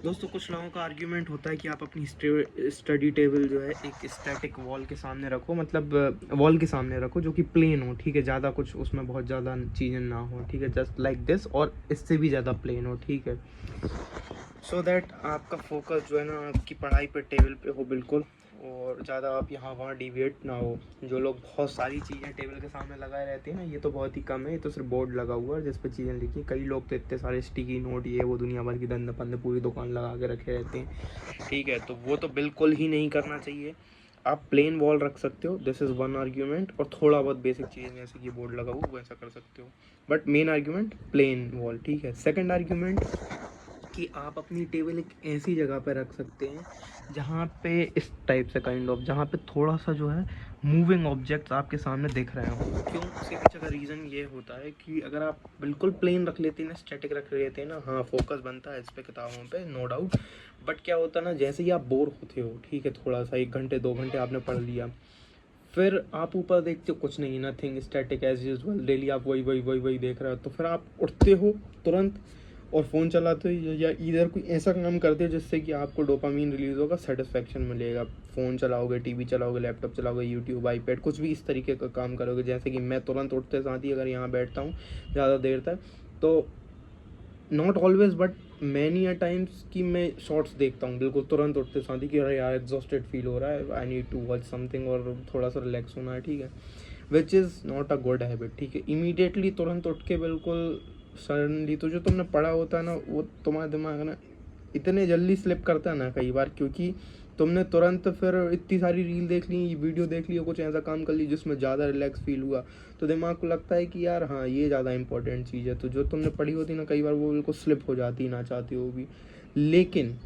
दोस्तों कुछ लोगों का आर्ग्यूमेंट होता है कि आप अपनी स्टडी टेबल जो है एक स्टैटिक वॉल के सामने रखो, मतलब वॉल के सामने रखो जो कि प्लेन हो, ठीक है, ज़्यादा कुछ उसमें बहुत ज़्यादा चीज़ें ना हो, ठीक है, जस्ट लाइक दिस, और इससे भी ज़्यादा प्लेन हो, ठीक है, सो दैट आपका फोकस जो है ना आपकी पढ़ाई पे टेबल पे हो बिल्कुल, और ज़्यादा आप यहाँ वहाँ डिविएट ना हो। जो लोग बहुत सारी चीज़ें टेबल के सामने लगाए रहते हैं ना, ये तो बहुत ही कम है, ये तो सिर्फ बोर्ड लगा हुआ है जिस पर चीज़ें लिखी। कई लोग तो इतने सारे स्टिकी नोट ये वो दुनिया भर की दंड पंद पूरी दुकान लगा के रखे रहते हैं, ठीक है, तो वो तो बिल्कुल ही नहीं करना चाहिए। आप प्लेन वॉल रख सकते हो, दिस इज़ वन आर्ग्यूमेंट, और थोड़ा बहुत बेसिक चीज़ें जैसे कि बोर्ड लगा हुआ वैसा कर सकते हो, but main argument plain wall, ठीक है। सेकंड आर्ग्यूमेंट कि आप अपनी टेबल एक ऐसी जगह पे रख सकते हैं जहाँ पे इस टाइप से काइंड ऑफ, जहाँ पे थोड़ा सा जो है मूविंग ऑब्जेक्ट्स आपके सामने दिख रहे हो। क्यों? उसके पीछे का रीज़न ये होता है कि अगर आप बिल्कुल प्लेन रख लेते हैं ना, स्टैटिक रख लेते हैं ना, हाँ फोकस बनता है इस पे किताबों पे, नो डाउट, बट क्या होता है ना, जैसे ही आप बोर होते हो, ठीक है, थोड़ा सा 1 घंटे 2 घंटे आपने पढ़ लिया, फिर आप ऊपर देखते हो कुछ नहीं, nothing, static as usual, daily आप वही वही वही वही देख रहे हो, तो फिर आप उठते हो तुरंत और फ़ोन चलाते हो, या इधर कोई ऐसा काम करते हो जिससे कि आपको डोपामीन रिलीज़ होगा, सेटिस्फेक्शन मिलेगा। फ़ोन चलाओगे, टीवी चलाओगे, लैपटॉप चलाओगे, यूट्यूब, आईपैड, कुछ भी इस तरीके का काम करोगे। जैसे कि मैं तुरंत उठते साथ ही अगर यहाँ बैठता हूँ ज़्यादा देर तक, तो not always but many a times कि मैं शॉर्ट्स देखता हूँ बिल्कुल तुरंत उठते साथ ही कि अरे यार एग्जॉस्टेड फील हो रहा है, I need to watch something, और थोड़ा सा रिलैक्स होना है, ठीक है, which is not a good habit, ठीक है। इमीडिएटली तुरंत उठ के बिल्कुल सडनली तो जो तुमने पढ़ा होता है ना वो तुम्हारा दिमाग है ना इतने जल्दी स्लिप करता है ना कई बार, क्योंकि तुमने तुरंत फिर इतनी सारी रील देख ली, वीडियो देख ली, कुछ ऐसा काम कर ली जिसमें ज़्यादा रिलैक्स फील हुआ, तो दिमाग को लगता है कि यार हाँ ये ज़्यादा इंपॉर्टेंट चीज़ है, तो जो तुमने पढ़ी होती ना कई बार वो बिल्कुल स्लिप हो जाती ना चाहती हो भी। लेकिन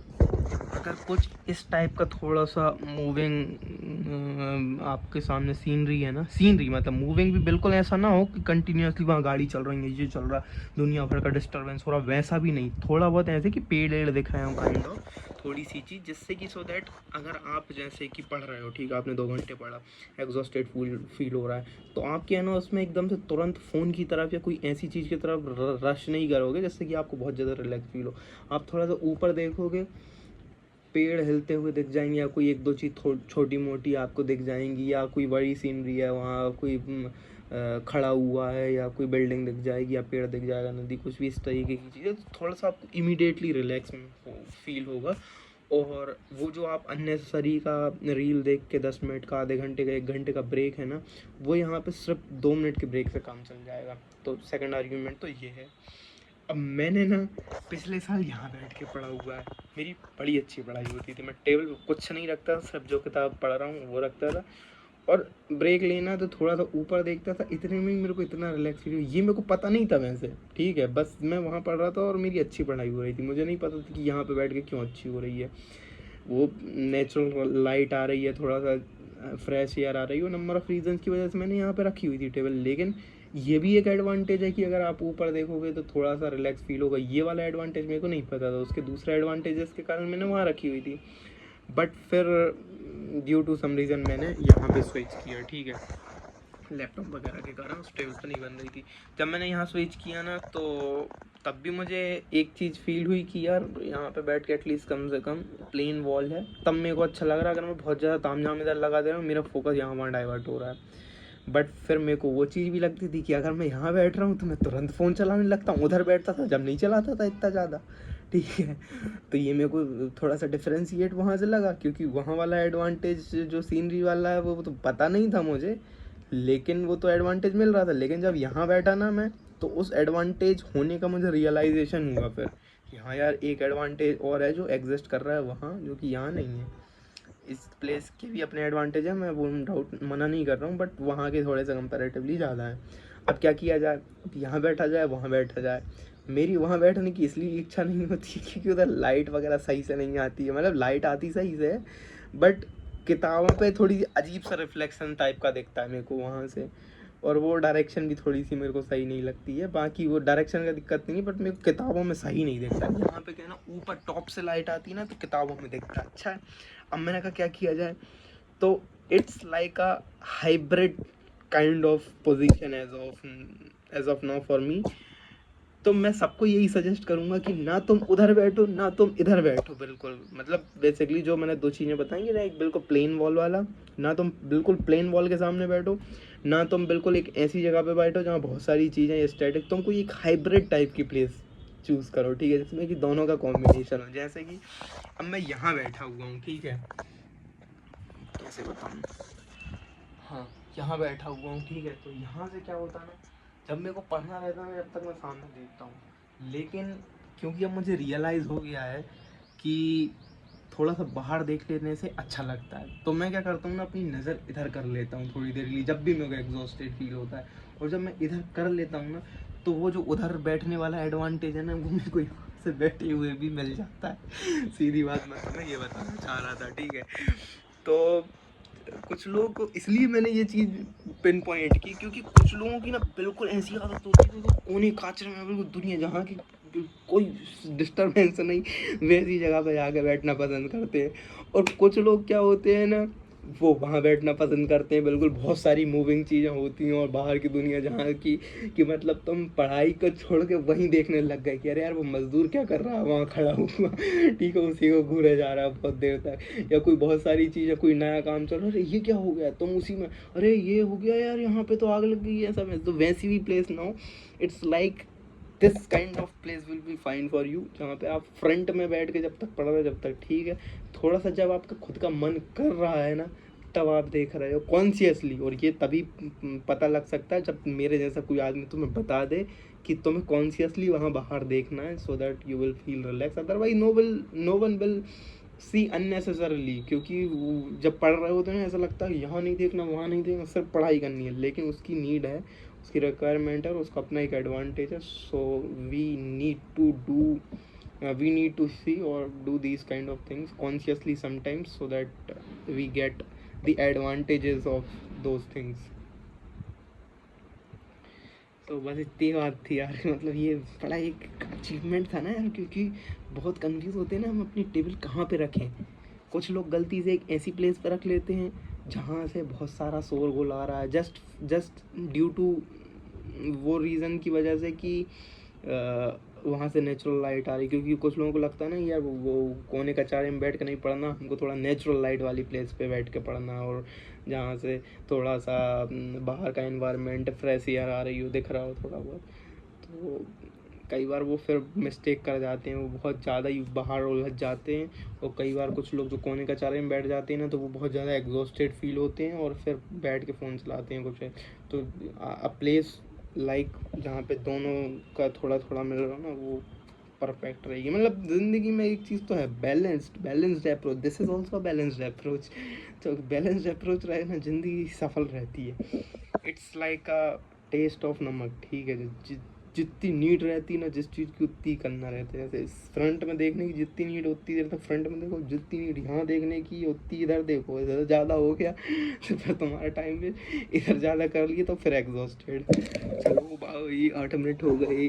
अगर कुछ इस टाइप का थोड़ा सा मूविंग आपके सामने सीनरी है ना, सीनरी मतलब मूविंग भी बिल्कुल ऐसा ना हो कि कंटिन्यूसली वहाँ गाड़ी चल रही है, ये चल रहा है, दुनिया भर का डिस्टर्बेंस हो रहा, वैसा भी नहीं, थोड़ा बहुत ऐसे कि पेड़ एड़ दिख रहे हो काइंड ऑफ, थोड़ी सी चीज़ जिससे कि सो दैट अगर आप जैसे कि पढ़ रहे हो, ठीक है, आपने 2 घंटे पढ़ा, एग्जॉस्टेड फील हो रहा है, तो आप क्या है ना उसमें एकदम से तुरंत फ़ोन की तरफ या कोई ऐसी चीज़ की तरफ रश नहीं करोगे जिससे कि आपको बहुत ज़्यादा रिलैक्स फील हो। आप थोड़ा सा ऊपर देखोगे, पेड़ हिलते हुए दिख जाएंगे, या कोई एक दो चीज़ छोटी मोटी आपको दिख जाएंगी, या कोई बड़ी सीनरी है वहाँ, कोई खड़ा हुआ है, या कोई बिल्डिंग दिख जाएगी, या पेड़ दिख जाएगा, नदी, कुछ भी इस तरीके की चीज़ें, तो थोड़ा सा आपको इमीडिएटली रिलैक्स फील होगा। और वो जो आप अननेसेसरी का रील देख के 10 मिनट का, आधे घंटे का, 1 घंटे का ब्रेक है ना, वो यहाँ पे सिर्फ 2 मिनट के ब्रेक से काम चल जाएगा। तो सेकंड आर्ग्यूमेंट तो ये है। अब मैंने ना पिछले साल यहाँ बैठ के पढ़ा हुआ है, मेरी बड़ी अच्छी पढ़ाई होती थी, मैं टेबल पे कुछ नहीं रखता था, सिर्फ जो किताब पढ़ रहा हूँ वो रखता था, और ब्रेक लेना तो थोड़ा सा ऊपर देखता था, इतने में ही मेरे को इतना रिलैक्स फील हुआ, ये मेरे को पता नहीं था वैसे, ठीक है, बस मैं वहाँ पढ़ रहा था और मेरी अच्छी पढ़ाई हो रही थी, मुझे नहीं पता था कि यहाँ पे बैठ के क्यों अच्छी हो रही है। वो नेचुरल लाइट आ रही है, थोड़ा सा फ्रेश एयर आ रही है, नंबर ऑफ़ रीजंस की वजह से मैंने यहाँ पे रखी हुई थी टेबल। लेकिन ये भी एक एडवांटेज है कि अगर आप ऊपर देखोगे तो थोड़ा सा रिलैक्स फील होगा, ये वाला एडवांटेज मेरे को नहीं पता था, उसके दूसरे एडवांटेजेस के कारण मैंने वहाँ रखी हुई थी, बट फिर ड्यू टू सम रीज़न मैंने यहाँ पे स्विच किया, ठीक है, लैपटॉप वगैरह के कारण उस टेबल पर नहीं बन रही थी। जब मैंने यहाँ स्विच किया ना, तो तब भी मुझे एक चीज़ फील हुई कि यार यहाँ पे बैठ के एटलीस्ट कम से कम प्लेन वॉल है, तब मेरे को अच्छा लग रहा है। अगर मैं बहुत ज़्यादा तामझाम इधर लगा दे रहा हूँ, मेरा फोकस यहाँ वहाँ डाइवर्ट हो रहा है। बट फिर मेरे को वो चीज़ भी लगती थी कि अगर मैं यहाँ बैठ रहा हूँ तो मैं तुरंत फ़ोन चलाने लगता हूँ, उधर बैठता था जब नहीं चलाता था इतना ज़्यादा, ठीक है। तो ये मेरे को थोड़ा सा डिफरेंशिएट वहाँ से लगा, क्योंकि वहाँ वाला एडवांटेज जो सीनरी वाला है वो तो पता नहीं था मुझे, लेकिन वो तो एडवांटेज मिल रहा था। लेकिन जब यहाँ बैठा ना मैं, तो उस एडवांटेज होने का मुझे रियलाइजेशन हुआ फिर कि हाँ यार एक एडवांटेज और है जो एग्जिस्ट कर रहा है वहाँ, जो कि यहाँ नहीं है। इस प्लेस के भी अपने एडवांटेज है, मैं वो डाउट मना नहीं कर रहा हूँ, बट वहाँ के थोड़े से कंपैरेटिवली ज़्यादा है। अब क्या किया जाए, यहाँ बैठा जाए वहाँ बैठा जाए। मेरी वहाँ बैठने की इसलिए इच्छा नहीं होती क्योंकि उधर लाइट वगैरह सही से नहीं आती है, मतलब लाइट आती सही से है, बट किताबों पे थोड़ी अजीब सा रिफ्लेक्शन टाइप का दिखता है मेरे को वहाँ से, और वो डायरेक्शन भी थोड़ी सी मेरे को सही नहीं लगती है। बाकी वो डायरेक्शन का दिक्कत नहीं है, बट मेरे को किताबों में सही नहीं दिखता है। यहाँ पे क्या है ना, ऊपर टॉप से लाइट आती है ना, तो किताबों में दिखता है अच्छा है। अब मैंने कहा क्या किया जाए, तो it's like a hybrid kind of position as of now for me, तो मैं सबको यही सजेस्ट करूंगा कि ना तुम उधर बैठो ना तुम इधर बैठो, बिल्कुल मतलब बेसिकली जो मैंने दो चीज़ें बताएंगी ना, एक बिल्कुल प्लेन वॉल वाला, ना तुम बिल्कुल प्लेन वॉल के सामने बैठो, ना तुम बिल्कुल एक ऐसी जगह पे बैठो जहाँ बहुत सारी चीज़ें स्टैटिक, तुम कोई एक हाइब्रिड टाइप की प्लेस चूज़ करो, ठीक है, जिसमें कि दोनों का कॉम्बिनेशन हो। जैसे कि अब मैं यहाँ बैठा हुआ हूँ, ठीक है, कैसे बताऊँ, हाँ यहाँ बैठा हुआ हूँ, ठीक है, तो यहाँ से क्या होता है ना, जब मेरे को पढ़ना रहता है जब तक मैं सामने देखता हूँ, लेकिन क्योंकि अब मुझे रियलाइज़ हो गया है कि थोड़ा सा बाहर देख लेने से अच्छा लगता है, तो मैं क्या करता हूँ ना, अपनी नज़र इधर कर लेता हूँ थोड़ी देर के लिए, जब भी मेरे को एग्जॉस्टेड फील होता है, और जब मैं इधर कर लेता हूँ ना, तो वो जो उधर बैठने वाला एडवांटेज है ना, वो मेरे को यहाँ से बैठे हुए भी मिल जाता है। सीधी बात मैं तुम्हें ये बताना चाह रहा था, ठीक है। तो कुछ लोग को इसलिए मैंने ये चीज़ पिन पॉइंट की, क्योंकि कुछ लोगों की ना बिल्कुल ऐसी आदत होती है, बिल्कुल कोने काचरे में, बिल्कुल दुनिया जहाँ की कोई डिस्टरबेंस नहीं, वैसी जगह पे जाके बैठना पसंद करते हैं। और कुछ लोग क्या होते हैं ना, वो वहाँ बैठना पसंद करते हैं, बिल्कुल बहुत सारी मूविंग चीज़ें होती हैं और बाहर की दुनिया जहाँ की कि मतलब तुम पढ़ाई को छोड़ के वहीं देखने लग गए कि अरे यार वो मजदूर क्या कर रहा है वहाँ खड़ा हुआ, ठीक है, उसी को घूरे जा रहा है बहुत देर तक, या कोई बहुत सारी चीज़ें, कोई नया काम चल रहा है, अरे ये क्या हो गया, तुम उसी में, अरे ये हो गया यार, यहाँ पे तो आग लग गई है सब। तो वैसी भी प्लेस ना हो, it's like this kind of place will be fine for you, जहाँ पे आप फ्रंट में बैठ के जब तक पढ़ रहे हो जब तक ठीक है, थोड़ा सा जब आपका खुद का मन कर रहा है ना, तब आप देख रहे हो कॉन्शियसली, और ये तभी पता लग सकता है जब मेरे जैसा कोई आदमी तुम्हें बता दे कि तुम्हें कॉन्शियसली वहाँ बाहर देखना है, so that you will feel relax, otherwise no one will see unnecessarily, क्योंकि जब पढ़ रहे होते हैं ना, ऐसा लगता है यहाँ नहीं देखना वहाँ नहीं देखना, सिर्फ पढ़ाई करनी है, लेकिन उसकी नीड है, उसकी रिक्वायरमेंट है, और उसका अपना एक एडवांटेज है, so we need to do we need to see or do these kind of things consciously sometimes, so that we get the advantages of those things. तो बस इतनी बात थी यार, मतलब ये बड़ा एक अचीवमेंट था ना यार, क्योंकि बहुत कंफ्यूज होते हैं ना हम अपनी टेबल कहाँ पे रखें। कुछ लोग गलती से एक ऐसी प्लेस पे रख लेते हैं जहाँ से बहुत सारा शोरगुल आ रहा है, जस्ट ड्यू टू वो रीज़न की वजह से कि वहाँ से नेचुरल लाइट आ रही, क्योंकि कुछ लोगों को लगता है ना यार वो कोने कचारे में बैठ के नहीं पढ़ना, हमको थोड़ा नेचुरल लाइट वाली प्लेस पे बैठ के पढ़ना, और जहाँ से थोड़ा सा बाहर का एनवायरनमेंट, फ्रेश एयर आ रही हो, दिख रहा हो थोड़ा बहुत। तो कई बार वो फिर मिस्टेक कर जाते हैं, वो बहुत ज़्यादा ही बाहर उलझ जाते हैं, और कई बार कुछ लोग जो कोने कचारे में बैठ जाते हैं ना, तो वो बहुत ज़्यादा एग्जॉस्टेड फील होते हैं और फिर बैठ के फ़ोन चलाते हैं कुछ है। तो अ प्लेस लाइक जहाँ पे दोनों का थोड़ा थोड़ा मिल रहा ना, वो परफेक्ट रहेगी। मतलब ज़िंदगी में एक चीज़ तो है, balanced approach, this is also balanced approach. तो बैलेंस्ड अप्रोच रहे ना, ज़िंदगी सफल रहती है। It's like a taste of नमक, ठीक है, जितनी नीड रहती है ना जिस चीज़ की, उतनी करना रहता है। जैसे फ्रंट में देखने की जितनी नीड उतनी देर तक फ्रंट में देखो, जितनी नीड यहाँ देखने की उतनी इधर देखो, इधर ज़्यादा हो गया तो फिर तुम्हारा टाइम वेस्ट, इधर ज़्यादा कर लिए तो फिर एग्जॉस्टेड। चलो भाई 8 मिनट हो गए।